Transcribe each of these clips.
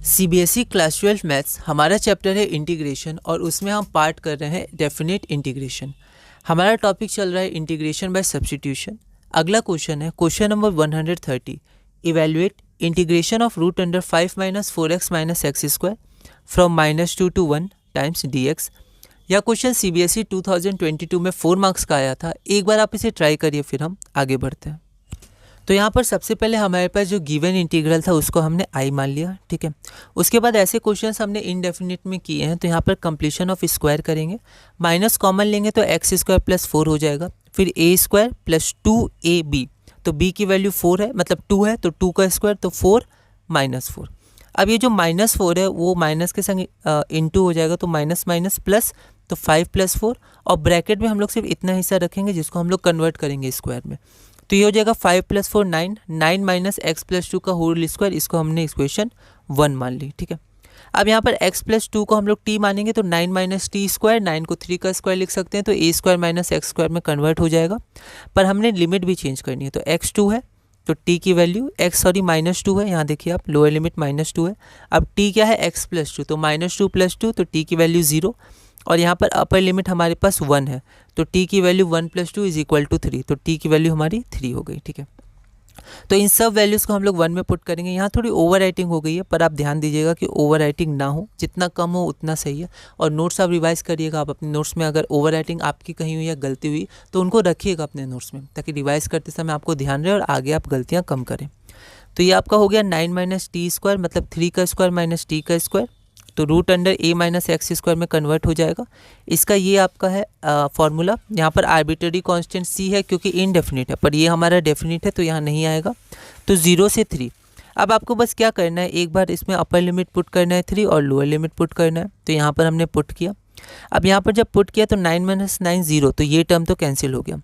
CBSE class 12 maths हमारा chapter है integration और उसमें हम पार्ट कर रहे हैं डेफिनेट इंटीग्रेशन। हमारा टॉपिक चल रहा है इंटीग्रेशन बाय सब्स्टिट्यूशन। अगला क्वेश्चन है question number 130, evaluate integration of root under 5 - 4x - x² from -2 to 1 times dx। यह क्वेश्चन सीबीएसई 2022 में 4 मार्क्स का आया था। एक बार आप इसे ट्राई करिए, फिर हम आगे बढ़ते हैं। तो यहाँ पर सबसे पहले हमारे पास जो गिवन इंटीग्रल था उसको हमने आई मान लिया, ठीक है। उसके बाद ऐसे क्वेश्चंस हमने इनडेफिनिट में किए हैं, तो यहाँ पर कंप्लीशन ऑफ स्क्वायर करेंगे, माइनस कॉमन लेंगे तो x² + 4 हो जाएगा, फिर a² + 2ab, तो b की वैल्यू 4 है, मतलब 2 है, तो 2 का स्क्वायर तो 4 - 4। अब ये जो -4 है वो माइनस के संग इंटू हो जाएगा, तो माइनस माइनस प्लस, तो 5 + 4, और ब्रैकेट में हम लोग सिर्फ इतना हिस्सा रखेंगे जिसको हम लोग कन्वर्ट करेंगे स्क्वायर में। तो ये हो जाएगा 5 + 4 9, 9 - x + 2 का होल स्क्वायर, इसको हमने इक्वेशन 1 मान ली, ठीक है। अब यहाँ पर x + 2 को हम लोग t मानेंगे, तो 9 - t², 9 को 3 का स्क्वायर लिख सकते हैं, तो a² - x² में कन्वर्ट हो जाएगा। पर हमने लिमिट भी चेंज करनी है, तो x2 है तो t की वैल्यू -2 है, यहाँ देखिए आप, लोअर लिमिट -2 है। अब t क्या है, x + 2, तो -2 + 2, तो t की वैल्यू 0, और यहाँ पर अपर लिमिट हमारे पास 1 है, तो t की वैल्यू 1 + 2 = 3, तो t की वैल्यू हमारी 3 हो गई, ठीक है। तो इन सब वैल्यूज़ को हम लोग 1 में पुट करेंगे। यहाँ थोड़ी ओवर राइटिंग हो गई है, पर आप ध्यान दीजिएगा कि ओवर राइटिंग ना हो, जितना कम हो उतना सही है। और नोट्स आप रिवाइज करिएगा, आप अपने नोट्स में अगर ओवर राइटिंग आपकी कहीं हुई या गलती हुई तो उनको रखिएगा अपने नोट्स में, ताकि रिवाइज करते समय आपको ध्यान रहे और आगे आप गलतियाँ कम करें। तो ये आपका हो गया 9 - t², मतलब 3 का स्क्वायर - t का स्क्वायर, तो रूट अंडर a - x² में कन्वर्ट हो जाएगा। इसका ये आपका है फॉर्मूला। यहाँ पर आर्बिट्ररी कांस्टेंट c है क्योंकि इनडेफिनिट है, पर ये हमारा डेफिनिट है तो यहाँ नहीं आएगा। तो 0 से 3। अब आपको बस क्या करना है, एक बार इसमें अपर लिमिट पुट करना है 3 और लोअर लिमिट पुट करना है, तो यहाँ पर हमने पुट किया। अब यहाँ पर जब पुट किया तो 9 - 9 0, तो ये टर्म तो कैंसिल हो गया।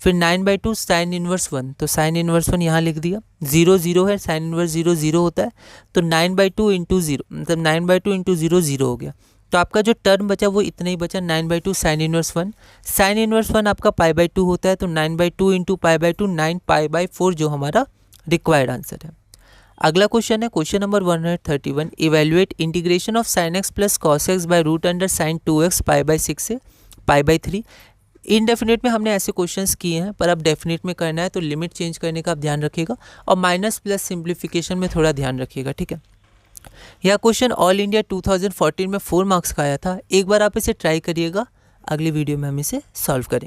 फिर 9/2 साइन इनवर्स 1, तो साइन इनवर्स 1 यहाँ लिख दिया। 0 0 है, साइन इनवर्स 0 0 होता है, तो 9/2 × 0, मतलब 9/2 × 0 0 हो गया। तो आपका जो टर्म बचा वो इतना ही बचा, 9/2 साइन इनवर्स 1। साइन इनवर्स 1 आपका π/2 होता है, तो 9/2 × π/2 9 π/4 जो हमारा रिक्वायर्ड आंसर है। अगला क्वेश्चन है question number 131, evaluate integration of sin x + cos x by root under sin 2x π/6 से π/3। इनडेफिनेट में हमने ऐसे क्वेश्चंस किए हैं, पर अब डेफिनेट में करना है तो लिमिट चेंज करने का आप ध्यान रखिएगा, और माइनस प्लस सिंप्लीफिकेशन में थोड़ा ध्यान रखिएगा, ठीक है। यह क्वेश्चन ऑल इंडिया 2014 में 4 मार्क्स का आया था। एक बार आप इसे ट्राई करिएगा, अगली वीडियो में हम इसे सॉल्व करेंगे।